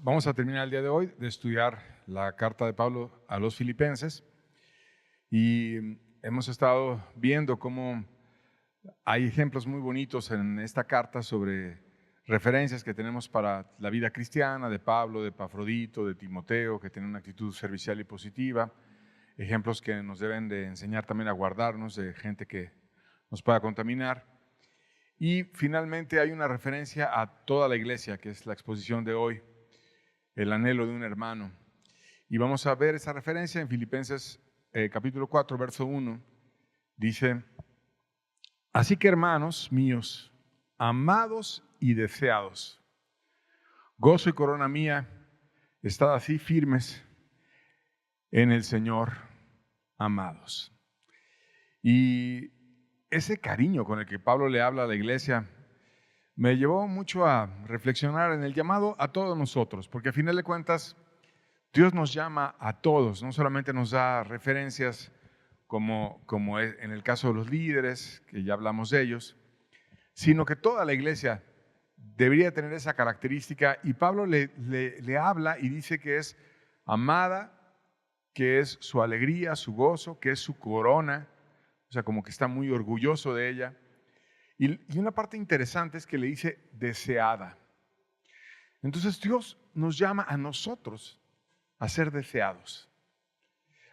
Vamos a terminar el día de hoy de estudiar la carta de Pablo a los Filipenses y hemos estado viendo cómo hay ejemplos muy bonitos en esta carta sobre referencias que tenemos para la vida cristiana de Pablo, de Epafrodito, de Timoteo, que tienen una actitud servicial y positiva, ejemplos que nos deben de enseñar también a guardarnos de gente que nos pueda contaminar. Y finalmente hay una referencia a toda la iglesia, que es la exposición de hoy, el anhelo de un hermano. Y vamos a ver esa referencia en Filipenses capítulo 4, verso 1. Dice: así que, hermanos míos, amados y deseados, gozo y corona mía, estad así firmes en el Señor, amados. Y ese cariño con el que Pablo le habla a la iglesia me llevó mucho a reflexionar en el llamado a todos nosotros, porque a final de cuentas Dios nos llama a todos, no solamente nos da referencias como en el caso de los líderes, que ya hablamos de ellos, sino que toda la iglesia debería tener esa característica, y Pablo le habla y dice que es amada, que es su alegría, su gozo, que es su corona, o sea, como que está muy orgulloso de ella. Y una parte interesante es que le dice deseada. Entonces Dios nos llama a nosotros a ser deseados,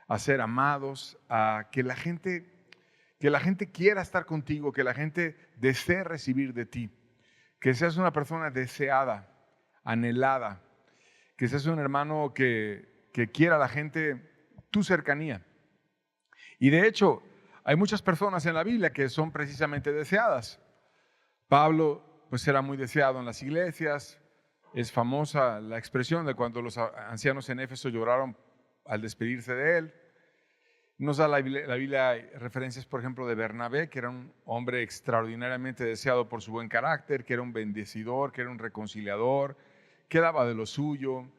a ser amados, a que la gente quiera estar contigo, que la gente desee recibir de ti, que seas una persona deseada, anhelada, que seas un hermano que quiera a la gente tu cercanía. Y de hecho, hay muchas personas en la Biblia que son precisamente deseadas. Pablo pues era muy deseado en las iglesias. Es famosa la expresión de cuando los ancianos en Éfeso lloraron al despedirse de él. Nos da la Biblia referencias, por ejemplo, de Bernabé, que era un hombre extraordinariamente deseado por su buen carácter, que era un bendecidor, que era un reconciliador, que daba de lo suyo.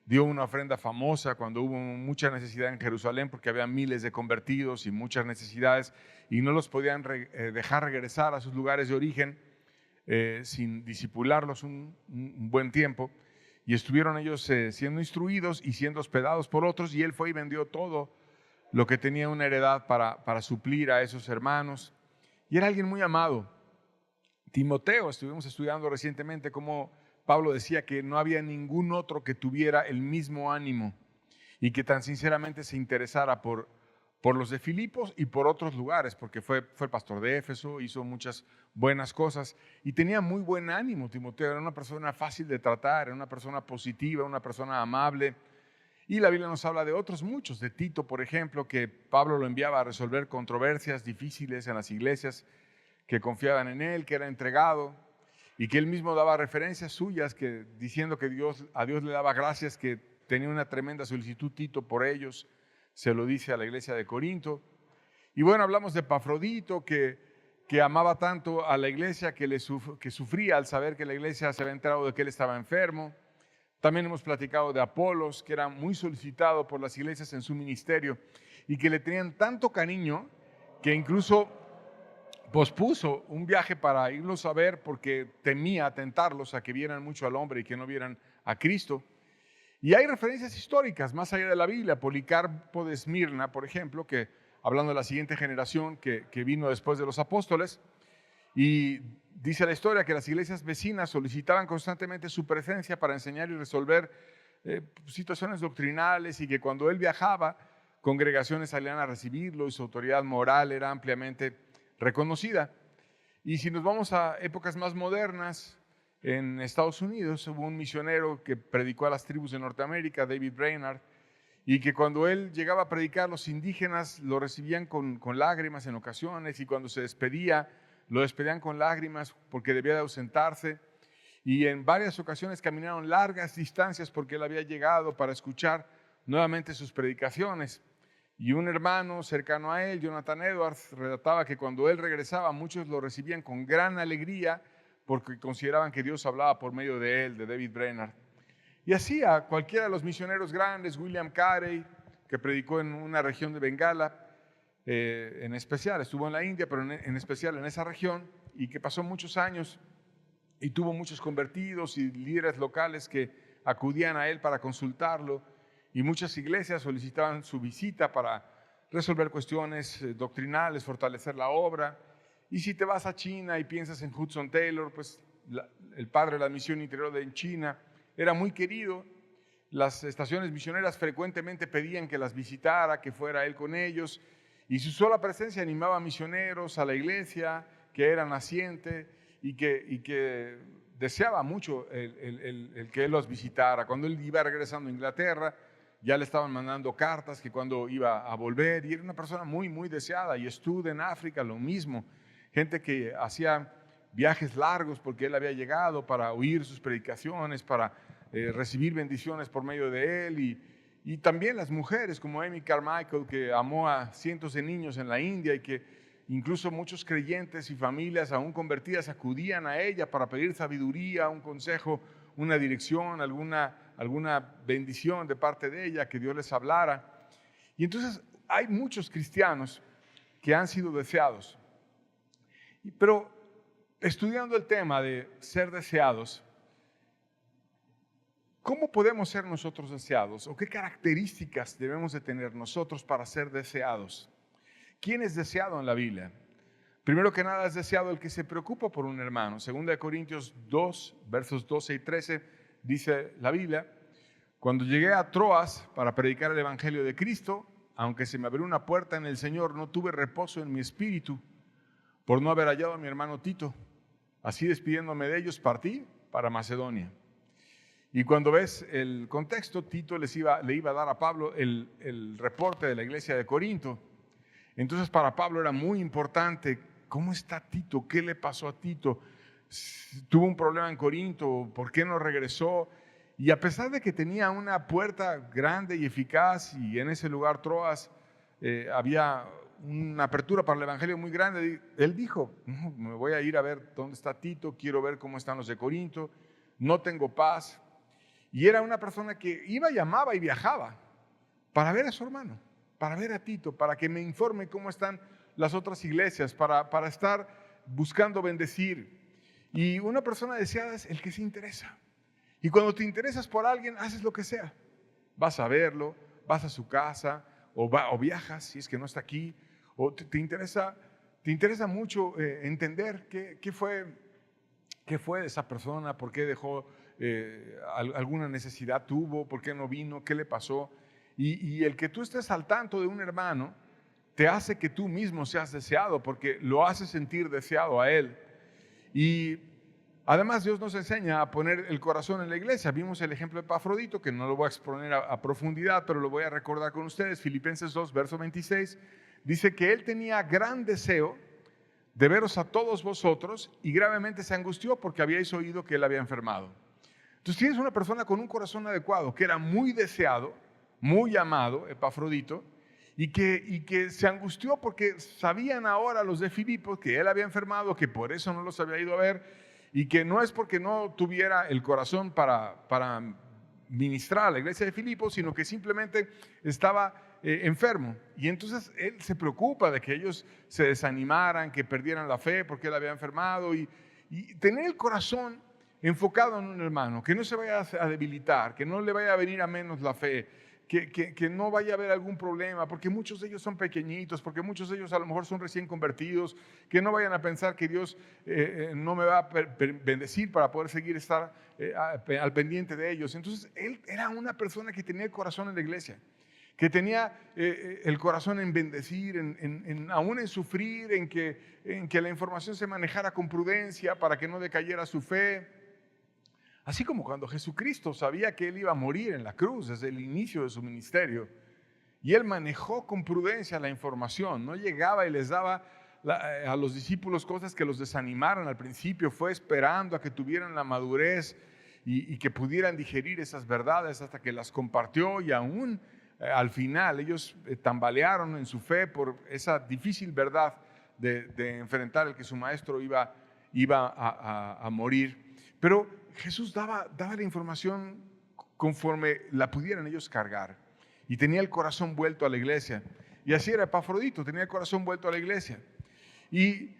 Dio una ofrenda famosa cuando hubo mucha necesidad en Jerusalén, porque había miles de convertidos y muchas necesidades, y no los podían dejar regresar a sus lugares de origen sin disipularlos un buen tiempo. Y estuvieron ellos siendo instruidos y siendo hospedados por otros, y él fue y vendió todo lo que tenía una heredad para suplir a esos hermanos. Y era alguien muy amado. Timoteo, estuvimos estudiando recientemente cómo Pablo decía que no había ningún otro que tuviera el mismo ánimo y que tan sinceramente se interesara por los de Filipos y por otros lugares, porque fue el pastor de Éfeso, hizo muchas buenas cosas y tenía muy buen ánimo. Timoteo era una persona fácil de tratar, era una persona positiva, una persona amable. Y la Biblia nos habla de otros muchos, de Tito, por ejemplo, que Pablo lo enviaba a resolver controversias difíciles en las iglesias, que confiaban en él, que era entregado, y que él mismo daba referencias suyas, diciendo que a Dios le daba gracias, que tenía una tremenda solicitud Tito por ellos. Se lo dice a la iglesia de Corinto. Y bueno, hablamos de Epafrodito, que amaba tanto a la iglesia, que sufría al saber que la iglesia se había enterado de que él estaba enfermo. También hemos platicado de Apolos, que era muy solicitado por las iglesias en su ministerio y que le tenían tanto cariño que incluso pospuso un viaje para irlos a ver porque temía atentarlos a que vieran mucho al hombre y que no vieran a Cristo. Y hay referencias históricas más allá de la Biblia. Policarpo de Esmirna, por ejemplo, que hablando de la siguiente generación que vino después de los apóstoles, y dice la historia que las iglesias vecinas solicitaban constantemente su presencia para enseñar y resolver situaciones doctrinales, y que cuando él viajaba, congregaciones salían a recibirlo y su autoridad moral era ampliamente reconocida. Y si nos vamos a épocas más modernas, en Estados Unidos hubo un misionero que predicó a las tribus de Norteamérica, David Brainerd, y que cuando él llegaba a predicar, los indígenas lo recibían con lágrimas en ocasiones, y cuando se despedía, lo despedían con lágrimas porque debía de ausentarse. Y en varias ocasiones caminaron largas distancias porque él había llegado para escuchar nuevamente sus predicaciones. Y un hermano cercano a él, Jonathan Edwards, relataba que cuando él regresaba, muchos lo recibían con gran alegría porque consideraban que Dios hablaba por medio de él, de David Brainerd. Y así a cualquiera de los misioneros grandes, William Carey, que predicó en una región de Bengala, en especial, estuvo en la India, pero en especial en esa región, y que pasó muchos años y tuvo muchos convertidos y líderes locales que acudían a él para consultarlo y muchas iglesias solicitaban su visita para resolver cuestiones doctrinales, fortalecer la obra. Y si te vas a China y piensas en Hudson Taylor, pues el padre de la misión interior en China era muy querido. Las estaciones misioneras frecuentemente pedían que las visitara, que fuera él con ellos, y su sola presencia animaba a misioneros, a la iglesia, que era naciente y que deseaba mucho el que él los visitara. Cuando él iba regresando a Inglaterra, ya le estaban mandando cartas que cuando iba a volver, y era una persona muy, muy deseada. Y estuvo en África lo mismo, gente que hacía viajes largos porque él había llegado para oír sus predicaciones, para recibir bendiciones por medio de él, y también las mujeres como Amy Carmichael, que amó a cientos de niños en la India y que incluso muchos creyentes y familias aún convertidas acudían a ella para pedir sabiduría, un consejo, una dirección, alguna bendición de parte de ella, que Dios les hablara. Y entonces hay muchos cristianos que han sido deseados. Pero estudiando el tema de ser deseados, ¿cómo podemos ser nosotros deseados? ¿O qué características debemos de tener nosotros para ser deseados? ¿Quién es deseado en la Biblia? Primero que nada, es deseado el que se preocupa por un hermano. 2 Corintios 2, versos 12 y 13, dice la Biblia: cuando llegué a Troas para predicar el evangelio de Cristo, aunque se me abrió una puerta en el Señor, no tuve reposo en mi espíritu por no haber hallado a mi hermano Tito. Así, despidiéndome de ellos, partí para Macedonia. Y cuando ves el contexto, Tito le iba a dar a Pablo el reporte de la iglesia de Corinto. Entonces para Pablo era muy importante: ¿cómo está Tito? ¿Qué le pasó a Tito? ¿Tuvo un problema en Corinto? ¿Por qué no regresó? Y a pesar de que tenía una puerta grande y eficaz, y en ese lugar, Troas, había una apertura para el evangelio muy grande, él dijo: me voy a ir a ver dónde está Tito, quiero ver cómo están los de Corinto, no tengo paz. Y era una persona que iba, llamaba y viajaba para ver a su hermano, para ver a Tito, para que me informe cómo están las otras iglesias, para estar buscando bendecir. Y una persona deseada es el que se interesa. Y cuando te interesas por alguien, haces lo que sea. Vas a verlo, vas a su casa, o viajas si es que no está aquí, o te interesa mucho entender qué fue de esa persona, por qué dejó, alguna necesidad tuvo, por qué no vino, qué le pasó. Y el que tú estés al tanto de un hermano te hace que tú mismo seas deseado, porque lo hace sentir deseado a él. Y además Dios nos enseña a poner el corazón en la iglesia. Vimos el ejemplo de Epafrodito, que no lo voy a exponer a profundidad, pero lo voy a recordar con ustedes. Filipenses 2, verso 26, dice que él tenía gran deseo de veros a todos vosotros, y gravemente se angustió porque habíais oído que él había enfermado. Entonces tienes una persona con un corazón adecuado, que era muy deseado, muy amado, Epafrodito, y que se angustió porque sabían ahora los de Filipos que él había enfermado, que por eso no los había ido a ver, y que no es porque no tuviera el corazón para ministrar a la iglesia de Filipos, sino que simplemente estaba enfermo. Y entonces él se preocupa de que ellos se desanimaran, que perdieran la fe porque él había enfermado, y tener el corazón enfocado en un hermano, que no se vaya a debilitar, que no le vaya a venir a menos la fe, que no vaya a haber algún problema, porque muchos de ellos son pequeñitos, porque muchos de ellos a lo mejor son recién convertidos, que no vayan a pensar que Dios no me va a bendecir para poder seguir estar al pendiente de ellos. Entonces él era una persona que tenía el corazón en la iglesia, que tenía el corazón en bendecir, aún en sufrir, en que la información se manejara con prudencia para que no decayera su fe. Así como cuando Jesucristo sabía que él iba a morir en la cruz desde el inicio de su ministerio, y él manejó con prudencia la información, no llegaba y les daba a los discípulos cosas que los desanimaran al principio, fue esperando a que tuvieran la madurez y que pudieran digerir esas verdades hasta que las compartió, y aún al final ellos tambalearon en su fe por esa difícil verdad de enfrentar el que su maestro iba a morir. Pero Jesús daba la información conforme la pudieran ellos cargar, y tenía el corazón vuelto a la iglesia. Y así era Epafrodito, tenía el corazón vuelto a la iglesia. Y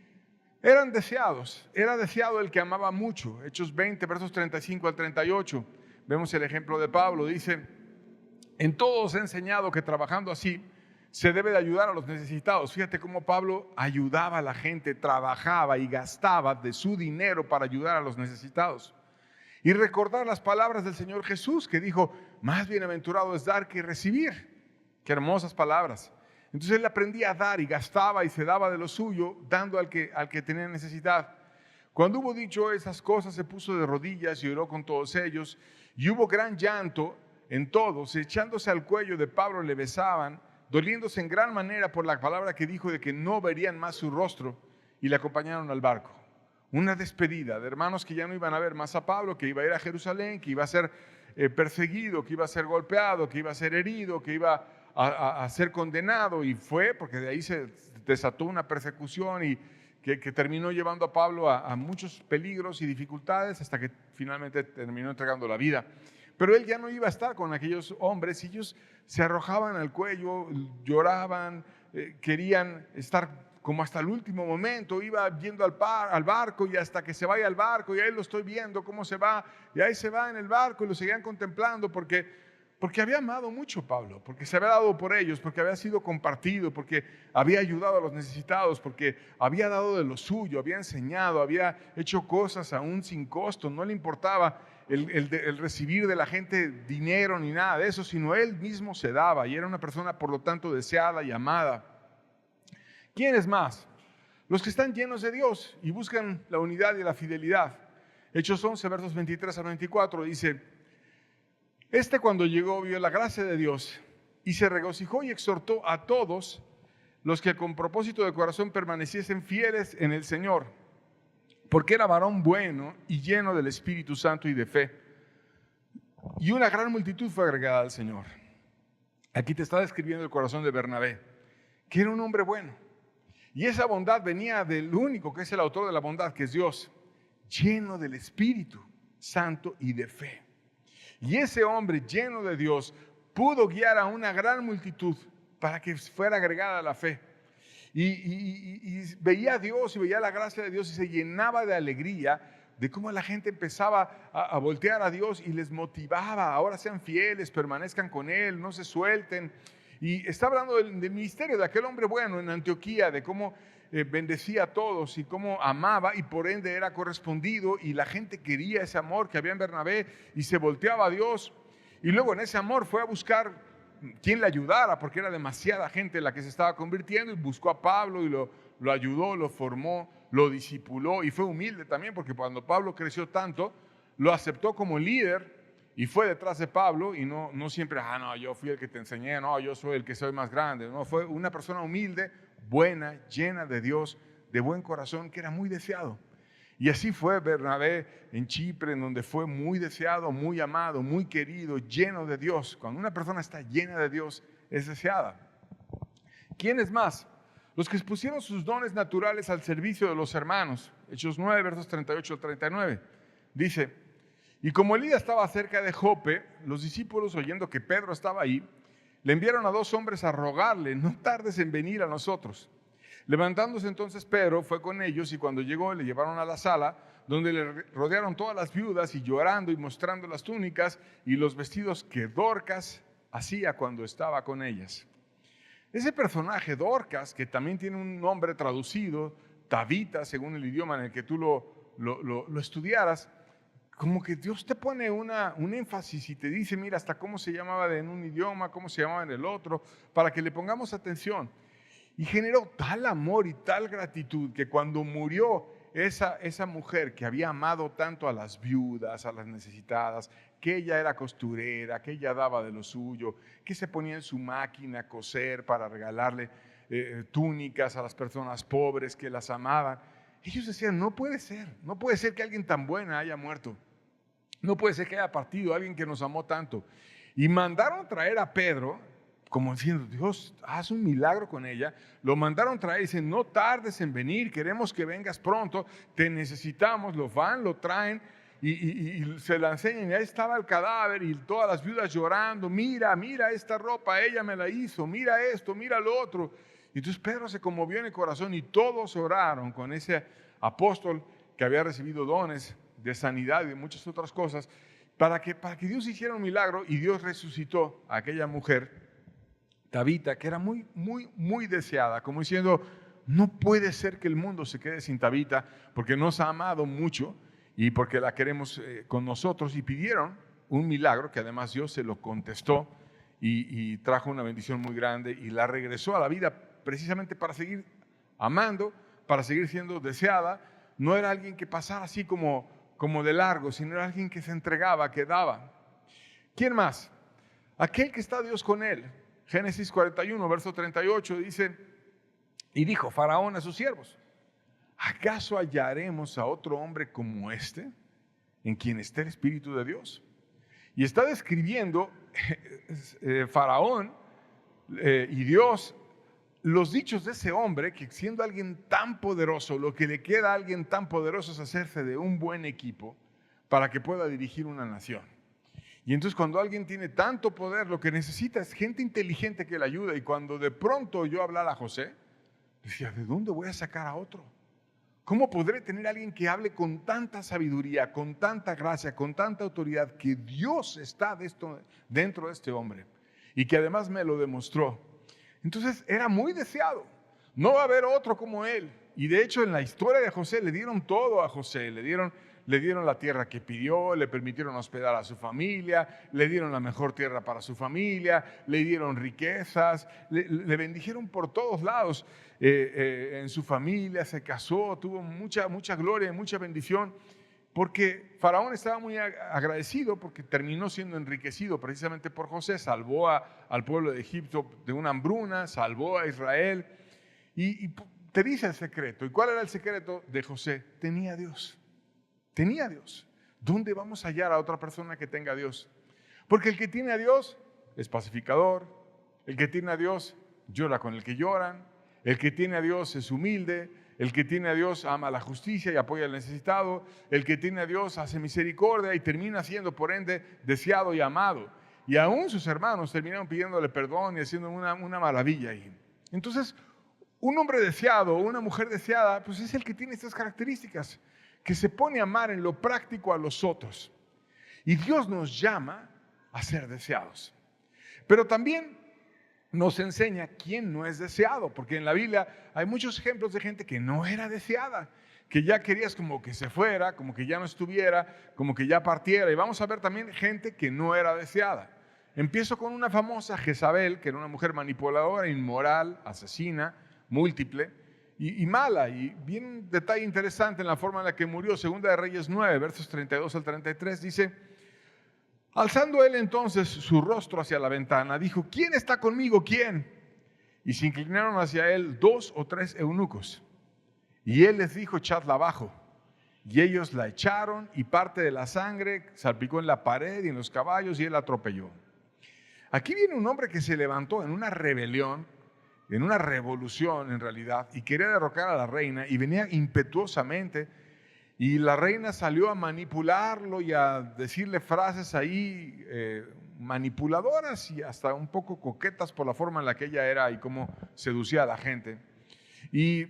eran deseados, era deseado el que amaba mucho. Hechos 20, versos 35 al 38. vemos el ejemplo de Pablo. Dice, en todo os he enseñado que trabajando así se debe de ayudar a los necesitados. Fíjate cómo Pablo ayudaba a la gente, trabajaba y gastaba de su dinero para ayudar a los necesitados. Y recordar las palabras del Señor Jesús, que dijo, más bienaventurado es dar que recibir. Qué hermosas palabras. Entonces él aprendía a dar y gastaba y se daba de lo suyo, dando al que tenía necesidad. Cuando hubo dicho esas cosas, se puso de rodillas y oró con todos ellos. Y hubo gran llanto en todos, echándose al cuello de Pablo le besaban, doliéndose en gran manera por la palabra que dijo de que no verían más su rostro, y le acompañaron al barco. Una despedida de hermanos que ya no iban a ver más a Pablo, que iba a ir a Jerusalén, que iba a ser perseguido, que iba a ser golpeado, que iba a ser herido, que iba a ser condenado, y fue porque de ahí se desató una persecución y que terminó llevando a Pablo a muchos peligros y dificultades hasta que finalmente terminó entregando la vida. Pero él ya no iba a estar con aquellos hombres, y ellos se arrojaban al cuello, lloraban, querían estar como hasta el último momento. Iba viendo al barco, y hasta que se vaya al barco, y ahí lo estoy viendo cómo se va, y ahí se va en el barco, y lo seguían contemplando porque había amado mucho Pablo, porque se había dado por ellos, porque había sido compartido, porque había ayudado a los necesitados, porque había dado de lo suyo, había enseñado, había hecho cosas aún sin costo. No le importaba el recibir de la gente dinero ni nada de eso, sino él mismo se daba, y era una persona por lo tanto deseada y amada. ¿Quiénes más? Los que están llenos de Dios y buscan la unidad y la fidelidad. Hechos 11, versos 23 al 24, dice: cuando llegó vio la gracia de Dios y se regocijó y exhortó a todos los que con propósito de corazón permaneciesen fieles en el Señor, porque era varón bueno y lleno del Espíritu Santo y de fe. Y una gran multitud fue agregada al Señor. Aquí te está describiendo el corazón de Bernabé, que era un hombre bueno. Y esa bondad venía del único que es el autor de la bondad, que es Dios, lleno del Espíritu Santo y de fe. Y ese hombre lleno de Dios pudo guiar a una gran multitud para que fuera agregada a la fe. Y veía a Dios y veía la gracia de Dios y se llenaba de alegría de cómo la gente empezaba a voltear a Dios y les motivaba. Ahora sean fieles, permanezcan con Él, no se suelten. Y está hablando del ministerio de aquel hombre bueno en Antioquía, de cómo bendecía a todos y cómo amaba, y por ende era correspondido, y la gente quería ese amor que había en Bernabé y se volteaba a Dios. Y luego en ese amor fue a buscar quien le ayudara, porque era demasiada gente la que se estaba convirtiendo, y buscó a Pablo y lo ayudó, lo formó, lo discipuló, y fue humilde también, porque cuando Pablo creció tanto, lo aceptó como líder y fue detrás de Pablo, y no siempre, no, yo fui el que te enseñé, no, yo soy el que soy más grande. No, fue una persona humilde, buena, llena de Dios, de buen corazón, que era muy deseado. Y así fue Bernabé en Chipre, en donde fue muy deseado, muy amado, muy querido, lleno de Dios. Cuando una persona está llena de Dios, es deseada. ¿Quiénes más? Los que expusieron sus dones naturales al servicio de los hermanos. Hechos 9, versos 38 al 39. Dice: y como Lida estaba cerca de Jope, los discípulos, oyendo que Pedro estaba ahí, le enviaron a 2 hombres a rogarle: no tardes en venir a nosotros. Levantándose entonces Pedro fue con ellos, y cuando llegó le llevaron a la sala, donde le rodearon todas las viudas, y llorando y mostrando las túnicas y los vestidos que Dorcas hacía cuando estaba con ellas. Ese personaje Dorcas, que también tiene un nombre traducido, Tabita, según el idioma en el que tú lo estudiaras, como que Dios te pone un énfasis y te dice, mira, hasta cómo se llamaba en un idioma, cómo se llamaba en el otro, para que le pongamos atención. Y generó tal amor y tal gratitud que cuando murió esa mujer que había amado tanto a las viudas, a las necesitadas, que ella era costurera, que ella daba de lo suyo, que se ponía en su máquina a coser para regalarle túnicas a las personas pobres que las amaban, ellos decían, no puede ser que alguien tan buena haya muerto. No puede ser que haya partido alguien que nos amó tanto. Y mandaron traer a Pedro, como diciendo, Dios, haz un milagro con ella. Lo mandaron traer y dicen, no tardes en venir, queremos que vengas pronto, te necesitamos. Lo van, lo traen y se la enseñan. Y ahí estaba el cadáver y todas las viudas llorando. Mira esta ropa, ella me la hizo, mira esto, mira lo otro. Y entonces Pedro se conmovió en el corazón y todos oraron con ese apóstol que había recibido dones de sanidad y de muchas otras cosas, para que Dios hiciera un milagro y Dios resucitó a aquella mujer, Tabita, que era muy, muy, muy deseada, como diciendo, no puede ser que el mundo se quede sin Tabita porque nos ha amado mucho y porque la queremos con nosotros, y pidieron un milagro que además Dios se lo contestó y trajo una bendición muy grande y la regresó a la vida precisamente para seguir amando, para seguir siendo deseada. No era alguien que pasara así como de largo, sino era alguien que se entregaba, que daba. ¿Quién más? Aquel que está Dios con él. Génesis 41, verso 38 dice, y dijo Faraón a sus siervos, ¿acaso hallaremos a otro hombre como este, en quien esté el Espíritu de Dios? Y está describiendo Faraón y Dios los dichos de ese hombre, que siendo alguien tan poderoso, lo que le queda a alguien tan poderoso es hacerse de un buen equipo para que pueda dirigir una nación. Y entonces cuando alguien tiene tanto poder, lo que necesita es gente inteligente que le ayude. Y cuando de pronto oyó hablar a José, decía, ¿de dónde voy a sacar a otro? ¿Cómo podré tener a alguien que hable con tanta sabiduría, con tanta gracia, con tanta autoridad, que Dios está dentro de este hombre y que además me lo demostró? Entonces era muy deseado. No va a haber otro como él. Y de hecho en la historia de José le dieron todo a José. Le dieron la tierra que pidió, le permitieron hospedar a su familia, le dieron la mejor tierra para su familia, le dieron riquezas, le bendijeron por todos lados. En su familia se casó, tuvo mucha gloria y mucha bendición, porque Faraón estaba muy agradecido porque terminó siendo enriquecido precisamente por José. Salvó al pueblo de Egipto de una hambruna, salvó a Israel. Y te dice el secreto. ¿Y cuál era el secreto de José? Tenía a Dios. Tenía a Dios. ¿Dónde vamos a hallar a otra persona que tenga a Dios? Porque el que tiene a Dios es pacificador. El que tiene a Dios llora con el que lloran. El que tiene a Dios es humilde. El que tiene a Dios ama la justicia y apoya al necesitado. El que tiene a Dios hace misericordia y termina siendo, por ende, deseado y amado. Y aún sus hermanos terminaron pidiéndole perdón y haciendo una maravilla ahí. Entonces, un hombre deseado o una mujer deseada, pues es el que tiene estas características, que se pone a amar en lo práctico a los otros. Y Dios nos llama a ser deseados. Pero también nos enseña quién no es deseado, porque en la Biblia hay muchos ejemplos de gente que no era deseada, que ya querías como que se fuera, como que ya no estuviera, como que ya partiera. Y vamos a ver también gente que no era deseada. Empiezo con una famosa, Jezabel, que era una mujer manipuladora, inmoral, asesina, múltiple y mala. Y viene un detalle interesante en la forma en la que murió. Segunda de Reyes 9, versos 32 al 33, dice: alzando él entonces su rostro hacia la ventana, dijo: ¿quién está conmigo? ¿Quién? Y se inclinaron hacia él 2 o 3 eunucos. Y él les dijo: echadla abajo. Y ellos la echaron, y parte de la sangre salpicó en la pared y en los caballos, y él la atropelló. Aquí viene un hombre que se levantó en una rebelión, en una revolución en realidad, y quería derrocar a la reina, y venía impetuosamente. Y la reina salió a manipularlo y a decirle frases ahí manipuladoras y hasta un poco coquetas por la forma en la que ella era y cómo seducía a la gente. Y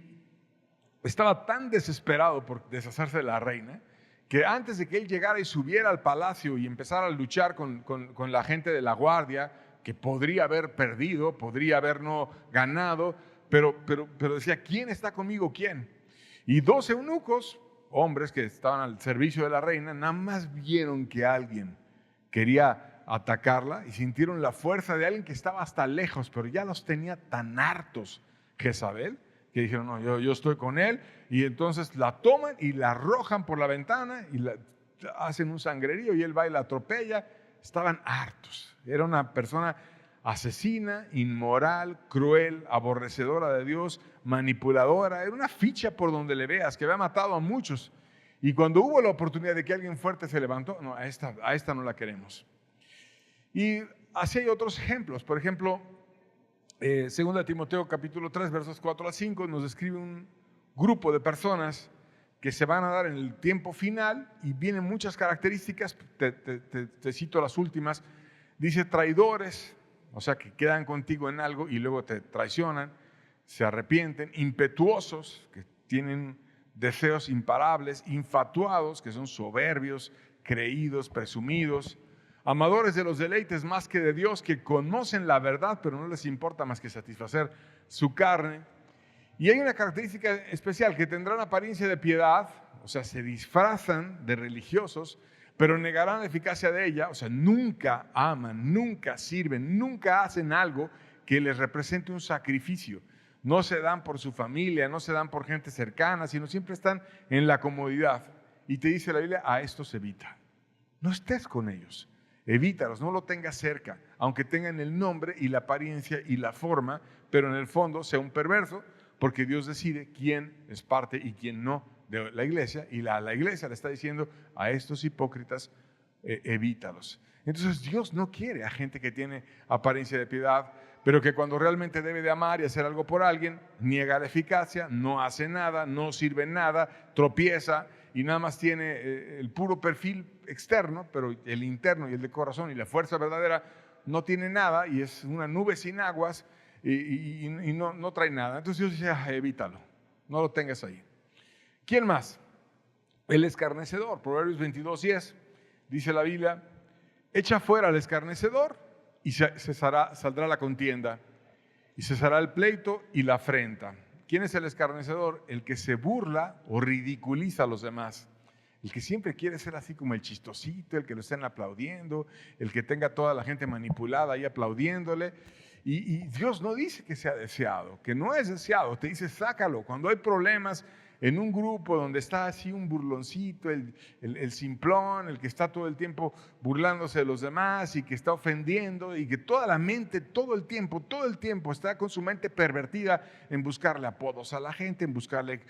estaba tan desesperado por deshacerse de la reina que antes de que él llegara y subiera al palacio y empezara a luchar con la gente de la guardia, que podría haber perdido, podría haber no ganado, pero decía: ¿quién está conmigo? ¿Quién? Y 2 eunucos, hombres que estaban al servicio de la reina, nada más vieron que alguien quería atacarla y sintieron la fuerza de alguien que estaba hasta lejos, pero ya los tenía tan hartos Jezabel, que dijeron: no, yo estoy con él. Y entonces la toman y la arrojan por la ventana y hacen un sangrerío, y él va y la atropella. Estaban hartos. Era una persona asesina, inmoral, cruel, aborrecedora de Dios, manipuladora. Era una ficha por donde le veas, que había matado a muchos. Y cuando hubo la oportunidad de que alguien fuerte se levantó, no, a esta no la queremos. Y así hay otros ejemplos. Por ejemplo, 2 Timoteo capítulo 3, versos 4 a 5, nos describe un grupo de personas que se van a dar en el tiempo final, y vienen muchas características. Te cito las últimas. Dice: traidores, o sea, que quedan contigo en algo y luego te traicionan, se arrepienten; impetuosos, que tienen deseos imparables; infatuados, que son soberbios, creídos, presumidos, amadores de los deleites más que de Dios, que conocen la verdad, pero no les importa más que satisfacer su carne. Y hay una característica especial, que tendrán apariencia de piedad, o sea, se disfrazan de religiosos, pero negarán la eficacia de ella, o sea, nunca aman, nunca sirven, nunca hacen algo que les represente un sacrificio. No se dan por su familia, no se dan por gente cercana, sino siempre están en la comodidad. Y te dice la Biblia, a estos evita. No estés con ellos, evítalos, no lo tengas cerca, aunque tengan el nombre y la apariencia y la forma, pero en el fondo sea un perverso, porque Dios decide quién es parte y quién no de la iglesia, y la iglesia le está diciendo a estos hipócritas, evítalos. Entonces Dios no quiere a gente que tiene apariencia de piedad, pero que cuando realmente debe de amar y hacer algo por alguien, niega la eficacia, no hace nada, no sirve en nada, tropieza y nada más tiene el puro perfil externo, pero el interno y el de corazón y la fuerza verdadera no tiene nada, y es una nube sin aguas y no trae nada. Entonces Dios dice, evítalo, no lo tengas ahí. ¿Quién más? El escarnecedor. Proverbios 22:10 dice la Biblia, echa fuera al escarnecedor y saldrá la contienda, y cesará el pleito y la afrenta. ¿Quién es el escarnecedor? El que se burla o ridiculiza a los demás. El que siempre quiere ser así como el chistosito, el que lo estén aplaudiendo, el que tenga toda la gente manipulada ahí aplaudiéndole. Y Dios no dice que sea deseado, que no es deseado. Te dice, sácalo. Cuando hay problemas en un grupo donde está así un burloncito, el simplón, el que está todo el tiempo burlándose de los demás y que está ofendiendo, y que toda la mente, todo el tiempo está con su mente pervertida en buscarle apodos a la gente, en buscarle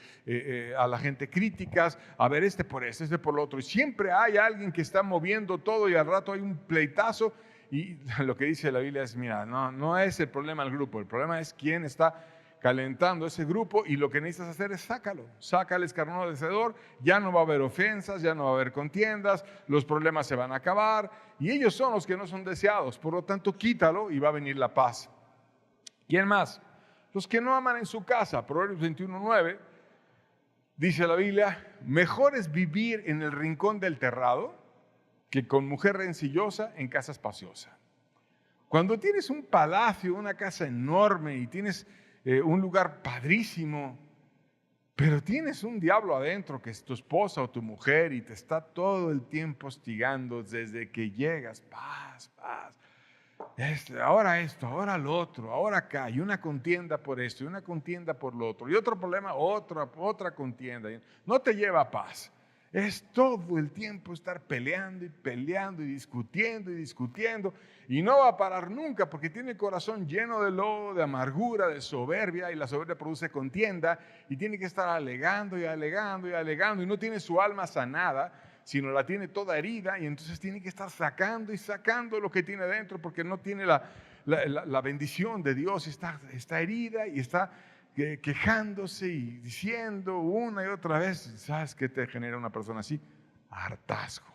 a la gente críticas, a ver este por lo otro. Y siempre hay alguien que está moviendo todo, y al rato hay un pleitazo. Y lo que dice la Biblia es, mira, no es el problema el grupo, el problema es quién está calentando ese grupo, y lo que necesitas hacer es sácalo, saca al escarnecedor, ya no va a haber ofensas, ya no va a haber contiendas, los problemas se van a acabar, y ellos son los que no son deseados, por lo tanto quítalo y va a venir la paz. ¿Quién más? Los que no aman en su casa. Proverbios 21:9 dice la Biblia, mejor es vivir en el rincón del terrado que con mujer rencillosa en casa espaciosa. Cuando tienes un palacio, una casa enorme, y tienes un lugar padrísimo, pero tienes un diablo adentro que es tu esposa o tu mujer, y te está todo el tiempo hostigando desde que llegas, paz, ahora esto, ahora lo otro, ahora acá, y una contienda por esto, y una contienda por lo otro, y otro problema, otra contienda, no te lleva a paz. Es todo el tiempo estar peleando y discutiendo, y no va a parar nunca, porque tiene el corazón lleno de lodo, de amargura, de soberbia, y la soberbia produce contienda, y tiene que estar alegando, y no tiene su alma sanada, sino la tiene toda herida, y entonces tiene que estar sacando lo que tiene dentro, porque no tiene la bendición de Dios, está herida y está quejándose y diciendo una y otra vez. ¿Sabes qué te genera una persona así? Hartazgo.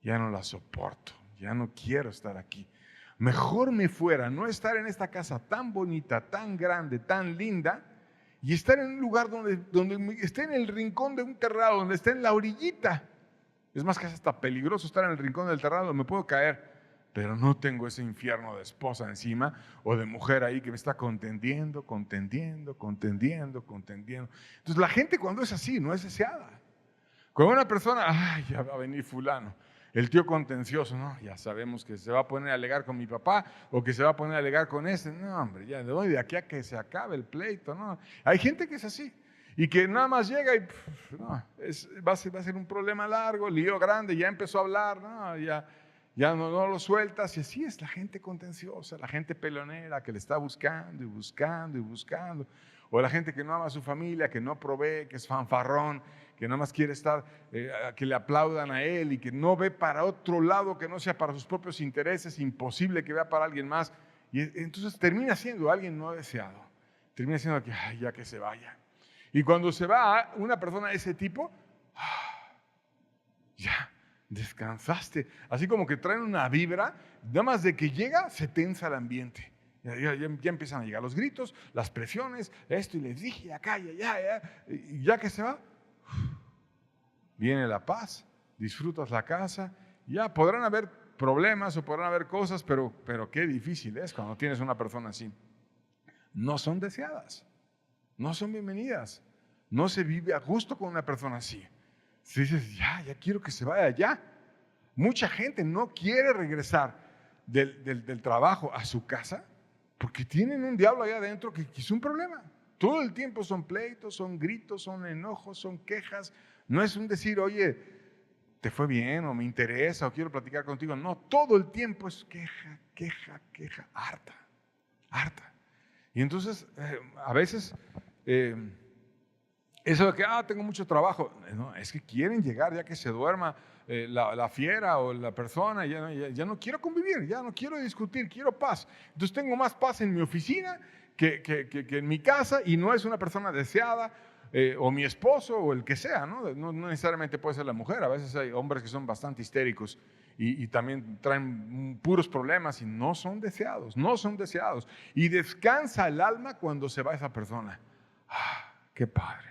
Ya no la soporto, ya no quiero estar aquí. Mejor me fuera, no estar en esta casa tan bonita, tan grande, tan linda, y estar en un lugar donde esté en el rincón de un terrado, donde esté en la orillita. Es más, que es hasta peligroso estar en el rincón del terrado, me puedo caer, pero no tengo ese infierno de esposa encima o de mujer ahí que me está contendiendo. Entonces la gente, cuando es así, no es deseada. Cuando una persona, ya va a venir fulano, el tío contencioso, ¿no? Ya sabemos que se va a poner a alegar con mi papá, o que se va a poner a alegar con ese. No, hombre, ya de aquí a que se acabe el pleito, ¿no? Hay gente que es así, y que nada más llega y va a ser un problema largo, lío grande, ya empezó a hablar, ¿no? Ya no lo sueltas, y así es la gente contenciosa, la gente peleonera que le está buscando, o la gente que no ama a su familia, que no provee, que es fanfarrón, que nada más quiere estar, que le aplaudan a él, y que no ve para otro lado que no sea para sus propios intereses, imposible que vea para alguien más, y entonces termina siendo alguien no deseado, termina siendo que ya que se vaya. Y cuando se va una persona de ese tipo, ya descansaste. Así como que traen una vibra, nada más de que llega, se tensa el ambiente. Ya empiezan a llegar los gritos, las presiones, esto, y les dije, acá, y ya que se va, viene la paz, disfrutas la casa. Ya podrán haber problemas o podrán haber cosas, pero qué difícil es cuando tienes una persona así. No son deseadas, no son bienvenidas. No se vive a gusto con una persona así. Si dices, ya quiero que se vaya ya. Mucha gente no quiere regresar del trabajo a su casa porque tienen un diablo allá adentro que es un problema. Todo el tiempo son pleitos, son gritos, son enojos, son quejas. No es un decir, oye, te fue bien o me interesa o quiero platicar contigo. No, todo el tiempo es queja, harta. Y entonces, a veces, eso de que, tengo mucho trabajo, no, es que quieren llegar ya que se duerma la fiera o la persona, ya no quiero convivir, ya no quiero discutir, quiero paz. Entonces tengo más paz en mi oficina que en mi casa y no es una persona deseada, o mi esposo o el que sea, ¿no? No necesariamente puede ser la mujer, a veces hay hombres que son bastante histéricos y también traen puros problemas y no son deseados. Y descansa el alma cuando se va esa persona. ¡Qué padre!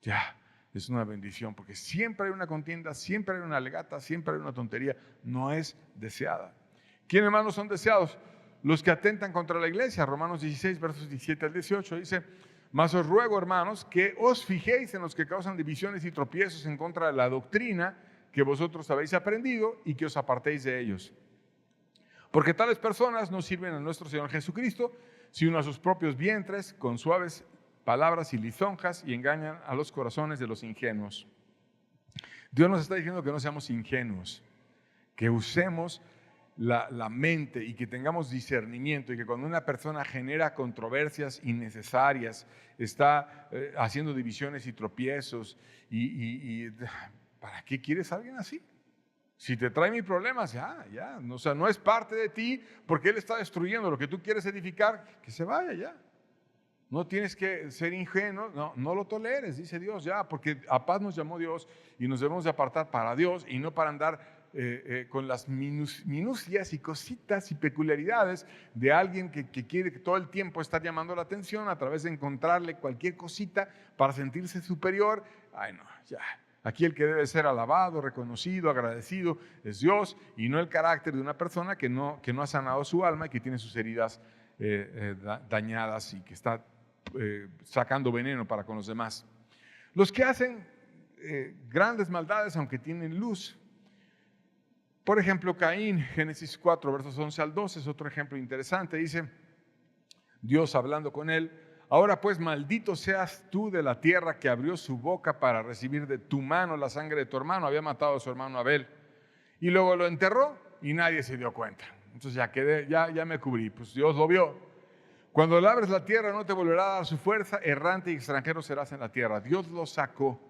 Ya, es una bendición porque siempre hay una contienda, siempre hay una alegata, siempre hay una tontería, no es deseada. ¿Quiénes hermanos son deseados? Los que atentan contra la iglesia. Romanos 16, versos 17 al 18 dice: mas os ruego, hermanos, que os fijéis en los que causan divisiones y tropiezos en contra de la doctrina que vosotros habéis aprendido y que os apartéis de ellos. Porque tales personas no sirven a nuestro Señor Jesucristo, sino a sus propios vientres con suaves palabras y lisonjas, y engañan a los corazones de los ingenuos. Dios nos está diciendo que no seamos ingenuos, que usemos la mente y que tengamos discernimiento, y que cuando una persona genera controversias innecesarias, está haciendo divisiones y tropiezos, ¿para qué quieres a alguien así? Si te trae mis problemas, o sea, no es parte de ti porque Él está destruyendo lo que tú quieres edificar, que se vaya ya. No tienes que ser ingenuo, no lo toleres, dice Dios ya, porque a paz nos llamó Dios y nos debemos de apartar para Dios y no para andar con las minucias y cositas y peculiaridades de alguien que quiere que todo el tiempo estar llamando la atención a través de encontrarle cualquier cosita para sentirse superior. Ay no, ya. Aquí el que debe ser alabado, reconocido, agradecido es Dios y no el carácter de una persona que no ha sanado su alma y que tiene sus heridas dañadas y que está sacando veneno para con los demás. Los que hacen grandes maldades aunque tienen luz. Por ejemplo, Caín, Génesis 4, versos 11 al 12, es otro ejemplo interesante. Dice Dios hablando con él: ahora pues maldito seas tú de la tierra que abrió su boca para recibir de tu mano la sangre de tu hermano. Había matado a su hermano Abel y luego lo enterró y nadie se dio cuenta. Entonces ya me cubrí, pues Dios lo vio. Cuando labres la tierra no te volverá a dar su fuerza, errante y extranjero serás en la tierra. Dios lo sacó.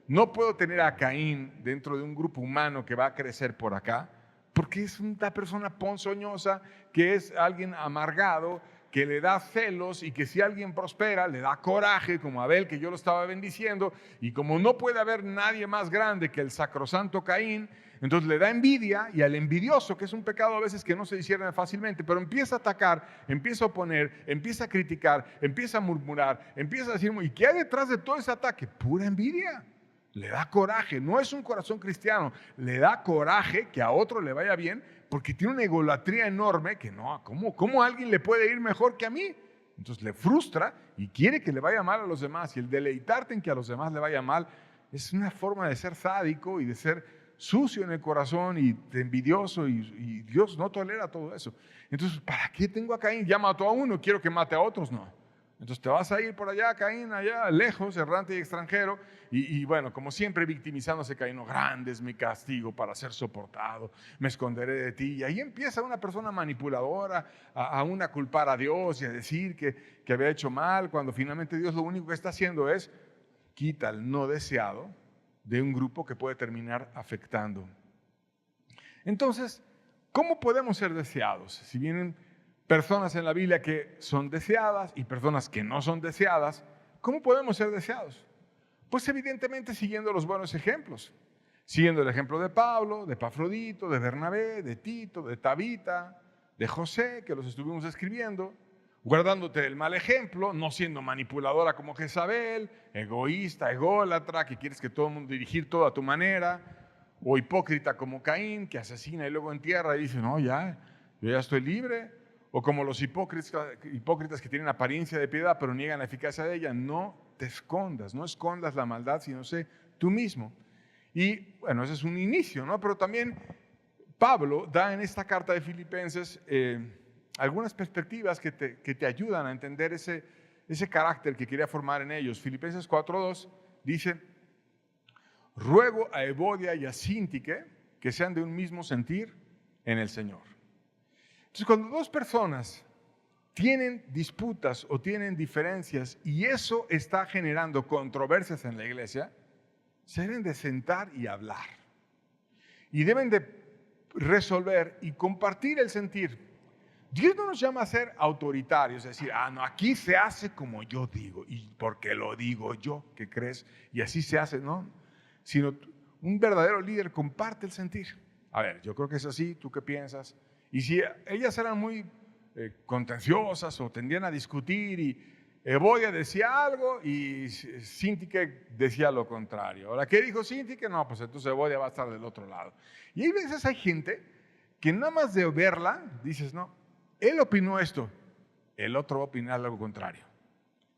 No puedo tener a Caín dentro de un grupo humano que va a crecer por acá, porque es una persona ponzoñosa, que es alguien amargado, que le da celos y que si alguien prospera le da coraje, como Abel, que yo lo estaba bendiciendo, y como no puede haber nadie más grande que el sacrosanto Caín, entonces le da envidia, y al envidioso, que es un pecado a veces que no se discierne fácilmente, pero empieza a atacar, empieza a oponer, empieza a criticar, empieza a murmurar, empieza a decir, ¿y qué hay detrás de todo ese ataque? Pura envidia. Le da coraje, no es un corazón cristiano, le da coraje que a otro le vaya bien porque tiene una egolatría enorme que no, ¿cómo a alguien le puede ir mejor que a mí? Entonces le frustra y quiere que le vaya mal a los demás, y el deleitarte en que a los demás le vaya mal es una forma de ser sádico y de ser sucio en el corazón y de envidioso, y Dios no tolera todo eso. Entonces, ¿para qué tengo a Caín? Ya mató a uno, quiero que mate a otros, no. Entonces te vas a ir por allá, Caín, allá lejos, errante y extranjero, y bueno, como siempre victimizándose Caín: no, grande es mi castigo para ser soportado, me esconderé de ti. Y ahí empieza una persona manipuladora a culpar a Dios y a decir que había hecho mal, cuando finalmente Dios lo único que está haciendo es quita el no deseado de un grupo que puede terminar afectando. Entonces, ¿cómo podemos ser deseados? Si vienen personas en la Biblia que son deseadas y personas que no son deseadas, ¿cómo podemos ser deseados? Pues evidentemente siguiendo los buenos ejemplos, siguiendo el ejemplo de Pablo, de Epafrodito, de Bernabé, de Tito, de Tabita, de José, que los estuvimos escribiendo, guardándote el mal ejemplo, no siendo manipuladora como Jezabel, egoísta, ególatra, que quieres que todo el mundo dirigir todo a tu manera. O hipócrita como Caín, que asesina y luego entierra y dice, no, ya, yo ya estoy libre. O como los hipócritas que tienen apariencia de piedad, pero niegan la eficacia de ella. No te escondas, no escondas la maldad, sino sé tú mismo. Y bueno, ese es un inicio, ¿no? Pero también Pablo da en esta carta de Filipenses algunas perspectivas que te ayudan a entender ese carácter que quería formar en ellos. Filipenses 4:2 dice, ruego a Evodia y a Síntique que sean de un mismo sentir en el Señor. Entonces, cuando dos personas tienen disputas o tienen diferencias y eso está generando controversias en la iglesia, se deben de sentar y hablar. Y deben de resolver y compartir el sentir. Dios no nos llama a ser autoritarios, es decir, no, aquí se hace como yo digo, y porque lo digo yo, ¿qué crees? Y así se hace, ¿no? Sino un verdadero líder comparte el sentir. A ver, yo creo que es así, ¿tú qué piensas? Y si ellas eran muy contenciosas o tendían a discutir y Evodia decía algo y Síntique decía lo contrario. Ahora, ¿qué dijo Síntique? No, pues entonces Evodia va a estar del otro lado. Y hay veces hay gente que nada más de verla dices, no, él opinó esto, el otro va a opinar algo contrario.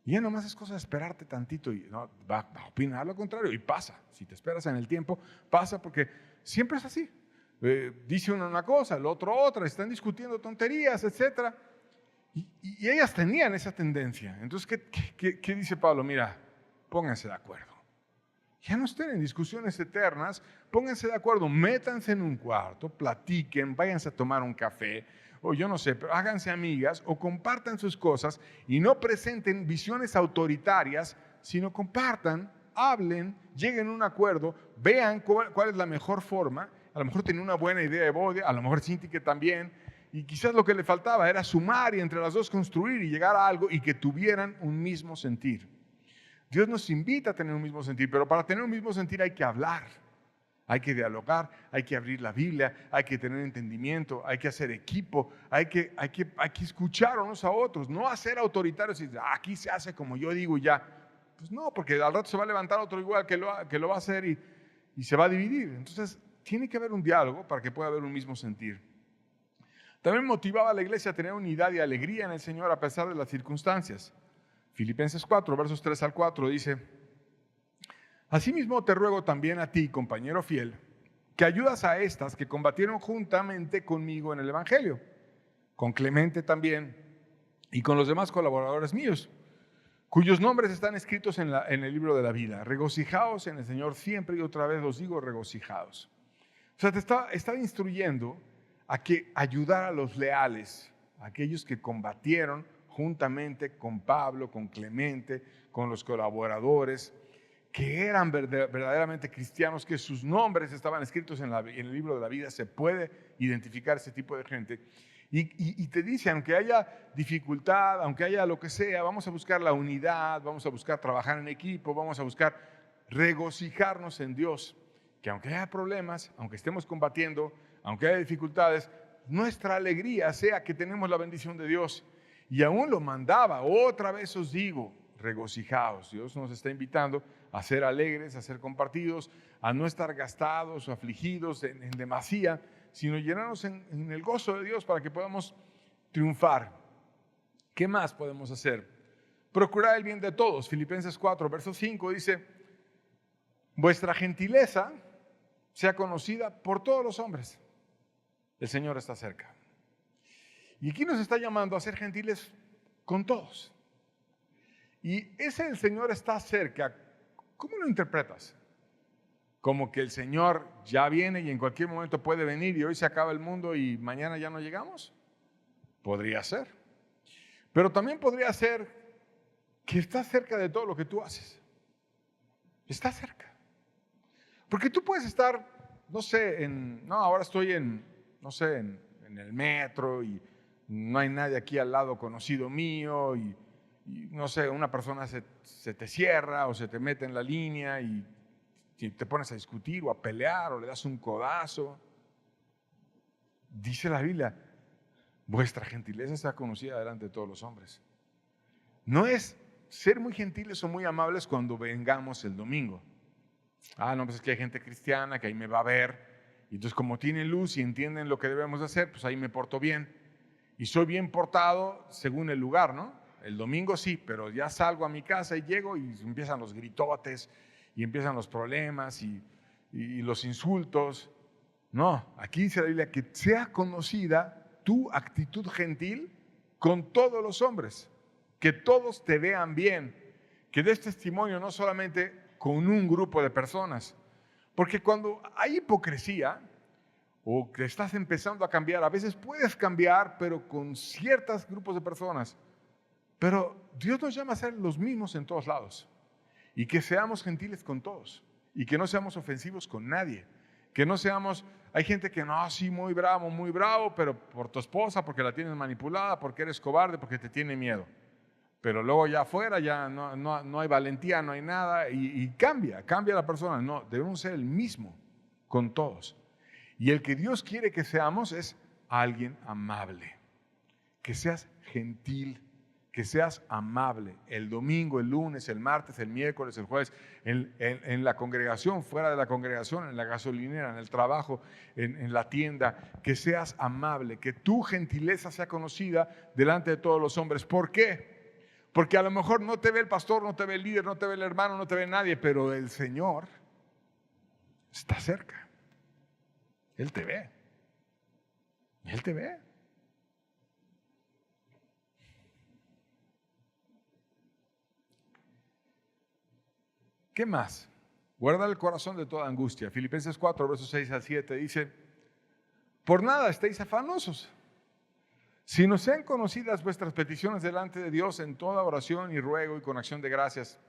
Y ya nomás es cosa de esperarte tantito y no, va a opinar lo contrario y pasa. Si te esperas en el tiempo, pasa porque siempre es así. Dice uno una cosa, el otro otra, están discutiendo tonterías, etc. Y ellas tenían esa tendencia. Entonces, ¿qué dice Pablo? Mira, pónganse de acuerdo. Ya no estén en discusiones eternas, pónganse de acuerdo, métanse en un cuarto, platiquen, váyanse a tomar un café, o yo no sé, pero háganse amigas o compartan sus cosas y no presenten visiones autoritarias, sino compartan, hablen, lleguen a un acuerdo, vean cuál es la mejor forma. A lo mejor tenía una buena idea de Evodia, a lo mejor Síntique también, y quizás lo que le faltaba era sumar y entre las dos construir y llegar a algo y que tuvieran un mismo sentir. Dios nos invita a tener un mismo sentir, pero para tener un mismo sentir hay que hablar, hay que dialogar, hay que abrir la Biblia, hay que tener entendimiento, hay que hacer equipo, hay que escuchar unos a otros, no hacer autoritarios y decir, aquí se hace como yo digo y ya. Pues no, porque al rato se va a levantar otro igual que lo va a hacer y se va a dividir. Entonces, tiene que haber un diálogo para que pueda haber un mismo sentir. También motivaba a la iglesia a tener unidad y alegría en el Señor a pesar de las circunstancias. Filipenses 4, versos 3 al 4 dice, asimismo te ruego también a ti, compañero fiel, que ayudas a estas que combatieron juntamente conmigo en el Evangelio, con Clemente también y con los demás colaboradores míos, cuyos nombres están escritos en el libro de la vida. Regocijaos en el Señor siempre y otra vez os digo regocijaos. O sea, te estaba instruyendo a que ayudar a los leales, a aquellos que combatieron juntamente con Pablo, con Clemente, con los colaboradores, que eran verdaderamente cristianos, que sus nombres estaban escritos en el libro de la vida. Se puede identificar ese tipo de gente. Y te dice, aunque haya dificultad, aunque haya lo que sea, vamos a buscar la unidad, vamos a buscar trabajar en equipo, vamos a buscar regocijarnos en Dios. Que aunque haya problemas, aunque estemos combatiendo, aunque haya dificultades, nuestra alegría sea que tenemos la bendición de Dios. Y aún lo mandaba, otra vez os digo, regocijaos. Dios nos está invitando a ser alegres, a ser compartidos, a no estar gastados o afligidos en demasía, sino llenarnos en el gozo de Dios para que podamos triunfar. ¿Qué más podemos hacer? Procurar el bien de todos. Filipenses 4, verso 5 dice, vuestra gentileza sea conocida por todos los hombres. El Señor está cerca. Y aquí nos está llamando a ser gentiles con todos. Y ese el Señor está cerca, ¿cómo lo interpretas? Como que el Señor ya viene y en cualquier momento puede venir y hoy se acaba el mundo y mañana ya no llegamos. Podría ser. Pero también podría ser que está cerca de todo lo que tú haces. Está cerca. Porque tú puedes estar, no sé, ahora estoy en el metro y no hay nadie aquí al lado conocido mío y no sé, una persona se te cierra o se te mete en la línea y te pones a discutir o a pelear o le das un codazo. Dice la Biblia, vuestra gentileza sea conocida delante de todos los hombres. No es ser muy gentiles o muy amables cuando vengamos el domingo. No, pues es que hay gente cristiana que ahí me va a ver. Y entonces como tienen luz y entienden lo que debemos hacer, pues ahí me porto bien. Y soy bien portado según el lugar, ¿no? El domingo sí, pero ya salgo a mi casa y llego y empiezan los gritotes y empiezan los problemas y los insultos. No, aquí dice la Biblia que sea conocida tu actitud gentil con todos los hombres, que todos te vean bien, que des testimonio no solamente con un grupo de personas, porque cuando hay hipocresía o que estás empezando a cambiar, a veces puedes cambiar, pero con ciertos grupos de personas, pero Dios nos llama a ser los mismos en todos lados y que seamos gentiles con todos y que no seamos ofensivos con nadie. Que no seamos, hay gente que no, sí, muy bravo, pero por tu esposa, porque la tienes manipulada, porque eres cobarde, porque te tiene miedo. Pero luego ya afuera ya no hay valentía, no hay nada y cambia la persona. No, debemos ser el mismo con todos. Y el que Dios quiere que seamos es alguien amable, que seas gentil, que seas amable el domingo, el lunes, el martes, el miércoles, el jueves, en la congregación, fuera de la congregación, en la gasolinera, en el trabajo, en la tienda, que seas amable, que tu gentileza sea conocida delante de todos los hombres. ¿Por qué? Porque a lo mejor no te ve el pastor, no te ve el líder, no te ve el hermano, no te ve nadie, pero el Señor está cerca. Él te ve. Él te ve. ¿Qué más? Guarda el corazón de toda angustia. Filipenses 4, versos 6 al 7 dice, por nada estéis afanosos, sino sean conocidas vuestras peticiones delante de Dios en toda oración y ruego y con acción de gracias.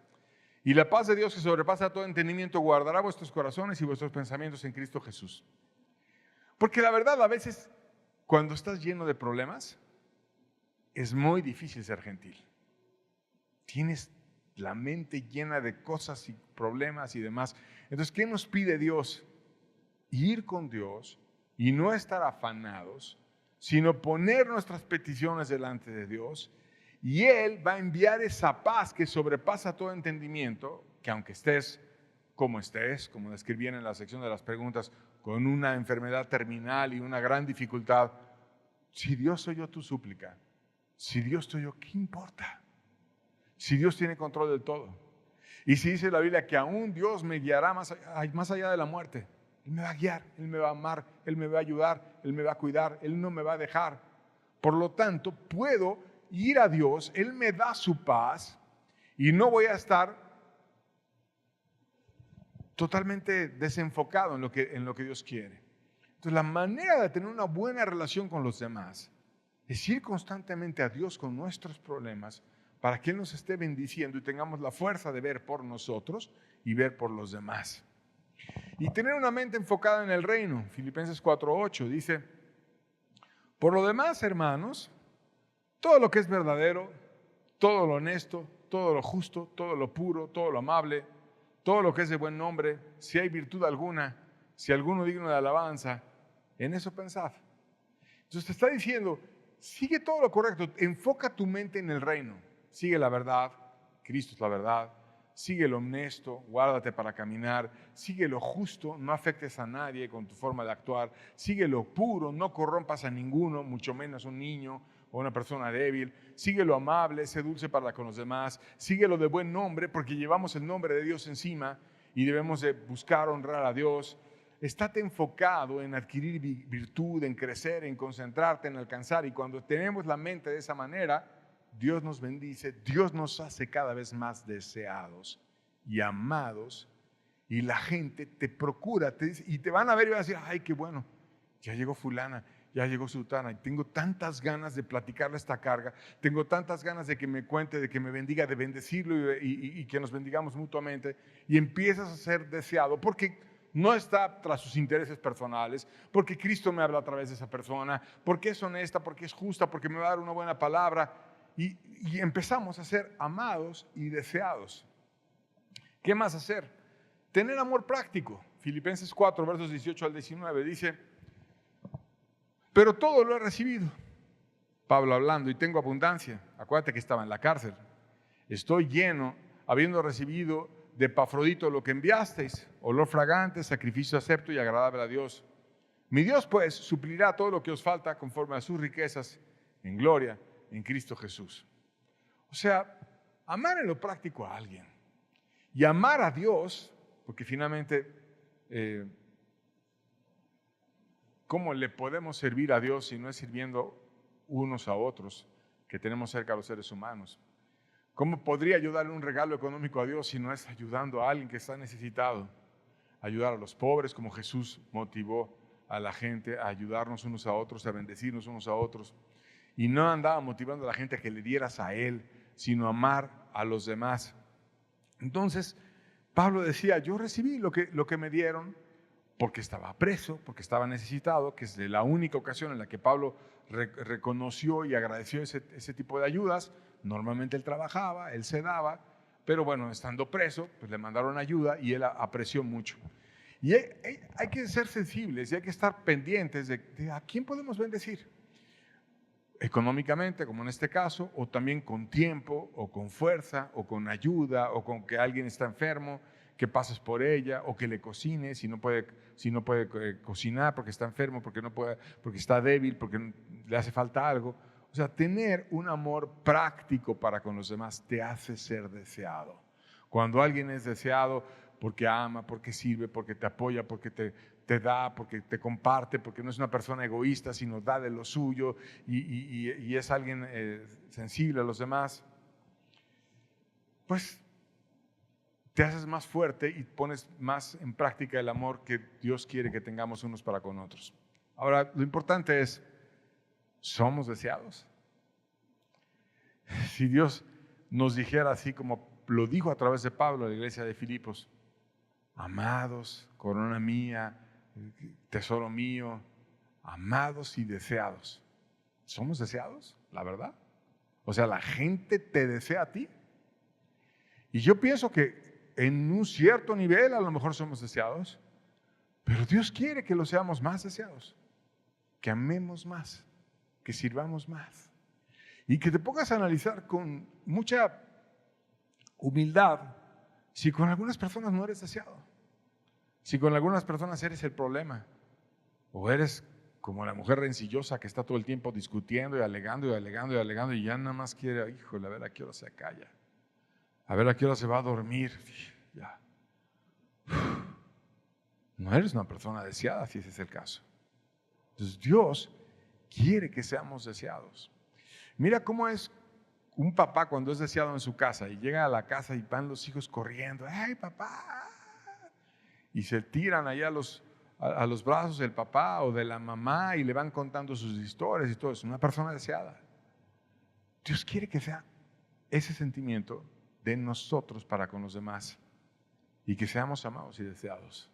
Y la paz de Dios que sobrepasa todo entendimiento guardará vuestros corazones y vuestros pensamientos en Cristo Jesús. Porque la verdad, a veces, cuando estás lleno de problemas, es muy difícil ser gentil. Tienes la mente llena de cosas y problemas y demás. Entonces, ¿qué nos pide Dios? Ir con Dios y no estar afanados, sino poner nuestras peticiones delante de Dios, y Él va a enviar esa paz que sobrepasa todo entendimiento, que aunque estés, como describían en la sección de las preguntas, con una enfermedad terminal y una gran dificultad, si Dios oyó tu súplica, si Dios te oyó, ¿qué importa? Si Dios tiene control de todo. Y si dice la Biblia que aún Dios me guiará más allá de la muerte, Él me va a guiar, Él me va a amar, Él me va a ayudar, Él me va a cuidar, Él no me va a dejar. Por lo tanto, puedo ir a Dios, Él me da su paz y no voy a estar totalmente desenfocado en lo que Dios quiere. Entonces, la manera de tener una buena relación con los demás es ir constantemente a Dios con nuestros problemas para que Él nos esté bendiciendo y tengamos la fuerza de ver por nosotros y ver por los demás. Y tener una mente enfocada en el reino. Filipenses 4:8 dice, por lo demás, hermanos, todo lo que es verdadero, todo lo honesto, todo lo justo, todo lo puro, todo lo amable, todo lo que es de buen nombre, si hay virtud alguna, si alguno digno de alabanza, en eso pensad. Entonces te está diciendo, sigue todo lo correcto, enfoca tu mente en el reino. Sigue la verdad, Cristo es la verdad. Sigue lo honesto, guárdate para caminar. Sigue lo justo, no afectes a nadie con tu forma de actuar. Sigue lo puro, no corrompas a ninguno, mucho menos a un niño o una persona débil. Sigue lo amable, sé dulce para con los demás. Sigue lo de buen nombre, porque llevamos el nombre de Dios encima y debemos de buscar honrar a Dios. Estate enfocado en adquirir virtud, en crecer, en concentrarte, en alcanzar. Y cuando tenemos la mente de esa manera, Dios nos bendice, Dios nos hace cada vez más deseados y amados, y la gente te procura y te van a ver y van a decir, ay, qué bueno, ya llegó fulana, ya llegó sultana, y tengo tantas ganas de platicarle esta carga, tengo tantas ganas de que me cuente, de que me bendiga, de bendecirlo y que nos bendigamos mutuamente, y empiezas a ser deseado, porque no está tras sus intereses personales, porque Cristo me habla a través de esa persona, porque es honesta, porque es justa, porque me va a dar una buena palabra. Y empezamos a ser amados y deseados. ¿Qué más hacer? Tener amor práctico. Filipenses 4, versos 18 al 19 dice, pero todo lo he recibido. Pablo hablando, y tengo abundancia. Acuérdate que estaba en la cárcel. Estoy lleno, habiendo recibido de Epafrodito lo que enviasteis, olor fragante, sacrificio acepto y agradable a Dios. Mi Dios, pues, suplirá todo lo que os falta conforme a sus riquezas en gloria en Cristo Jesús. O sea, amar en lo práctico a alguien y amar a Dios, porque finalmente, ¿cómo le podemos servir a Dios si no es sirviendo unos a otros que tenemos cerca a los seres humanos? ¿Cómo podría yo darle un regalo económico a Dios si no es ayudando a alguien que está necesitado? Ayudar a los pobres, como Jesús motivó a la gente a ayudarnos unos a otros, a bendecirnos unos a otros. Y no andaba motivando a la gente a que le dieras a Él, sino amar a los demás. Entonces, Pablo decía, yo recibí lo que me dieron porque estaba preso, porque estaba necesitado, que es la única ocasión en la que Pablo reconoció y agradeció ese tipo de ayudas. Normalmente él trabajaba, él se daba, pero bueno, estando preso, pues le mandaron ayuda y él apreció mucho. Y hay que ser sensibles y hay que estar pendientes de a quién podemos bendecir. Económicamente, como en este caso, o también con tiempo, o con fuerza, o con ayuda, o con que alguien está enfermo, que pases por ella, o que le cocines si no puede cocinar porque está enfermo, porque está débil, porque le hace falta algo. O sea, tener un amor práctico para con los demás te hace ser deseado. Cuando alguien es deseado porque ama, porque sirve, porque te apoya, porque te da, porque te comparte, porque no es una persona egoísta, sino da de lo suyo y es alguien sensible a los demás, pues te haces más fuerte y pones más en práctica el amor que Dios quiere que tengamos unos para con otros. Ahora, lo importante es, ¿somos deseados? Si Dios nos dijera así como lo dijo a través de Pablo a la iglesia de Filipos, amados, corona mía, tesoro mío, amados y deseados. ¿Somos deseados? La verdad. O sea, la gente te desea a ti. Y yo pienso que en un cierto nivel a lo mejor somos deseados, pero Dios quiere que lo seamos más deseados, que amemos más, que sirvamos más. Y que te pongas a analizar con mucha humildad si con algunas personas no eres deseado, si con algunas personas eres el problema, o eres como la mujer rencillosa que está todo el tiempo discutiendo y alegando y alegando y alegando y ya nada más quiere, híjole, a ver a qué hora se calla, a ver a qué hora se va a dormir. Ya. No eres una persona deseada si ese es el caso. Entonces Dios quiere que seamos deseados. Mira cómo es un papá cuando es deseado en su casa y llega a la casa y van los hijos corriendo, ¡ay papá! Y se tiran allá a los brazos del papá o de la mamá y le van contando sus historias y todo eso. Una persona deseada. Dios quiere que sea ese sentimiento de nosotros para con los demás y que seamos amados y deseados.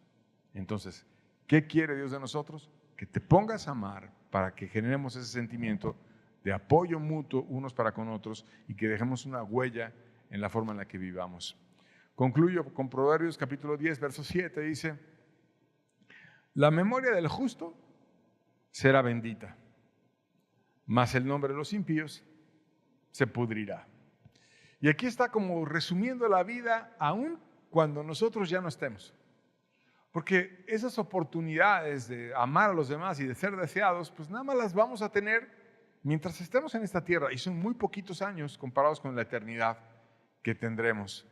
Entonces, ¿qué quiere Dios de nosotros? Que te pongas a amar para que generemos ese sentimiento de apoyo mutuo unos para con otros y que dejemos una huella en la forma en la que vivamos. Concluyo con Proverbios capítulo 10, verso 7, dice, la memoria del justo será bendita, mas el nombre de los impíos se pudrirá. Y aquí está como resumiendo la vida aún cuando nosotros ya no estemos. Porque esas oportunidades de amar a los demás y de ser deseados, pues nada más las vamos a tener mientras estemos en esta tierra. Y son muy poquitos años comparados con la eternidad que tendremos.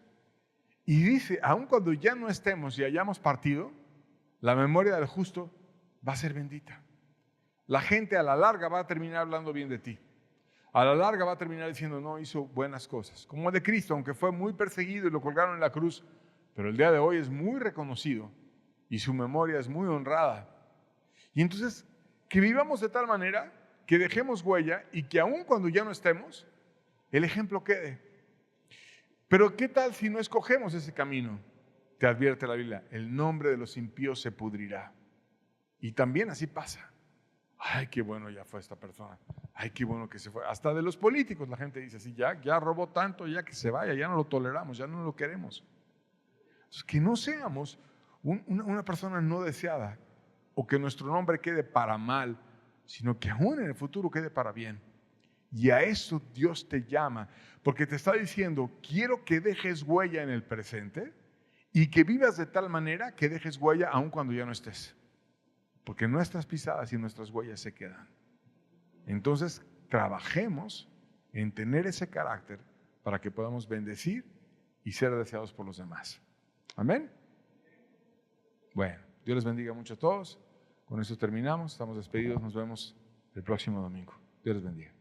Y dice, aun cuando ya no estemos y hayamos partido, la memoria del justo va a ser bendita. La gente a la larga va a terminar hablando bien de ti. A la larga va a terminar diciendo, no, hizo buenas cosas. Como el de Cristo, aunque fue muy perseguido y lo colgaron en la cruz, pero el día de hoy es muy reconocido y su memoria es muy honrada. Y entonces, que vivamos de tal manera que dejemos huella y que aun cuando ya no estemos, el ejemplo quede. Pero ¿qué tal si no escogemos ese camino? Te advierte la Biblia, el nombre de los impíos se pudrirá. Y también así pasa. Ay, qué bueno ya fue esta persona. Ay, qué bueno que se fue. Hasta de los políticos la gente dice así, ya robó tanto, ya que se vaya, ya no lo toleramos, ya no lo queremos. Entonces, que no seamos una persona no deseada o que nuestro nombre quede para mal, sino que aún en el futuro quede para bien. Y a eso Dios te llama, porque te está diciendo, quiero que dejes huella en el presente y que vivas de tal manera que dejes huella aun cuando ya no estés. Porque nuestras pisadas y nuestras huellas se quedan. Entonces, trabajemos en tener ese carácter para que podamos bendecir y ser deseados por los demás. Amén. Bueno, Dios les bendiga mucho a todos. Con esto terminamos. Estamos despedidos. Nos vemos el próximo domingo. Dios les bendiga.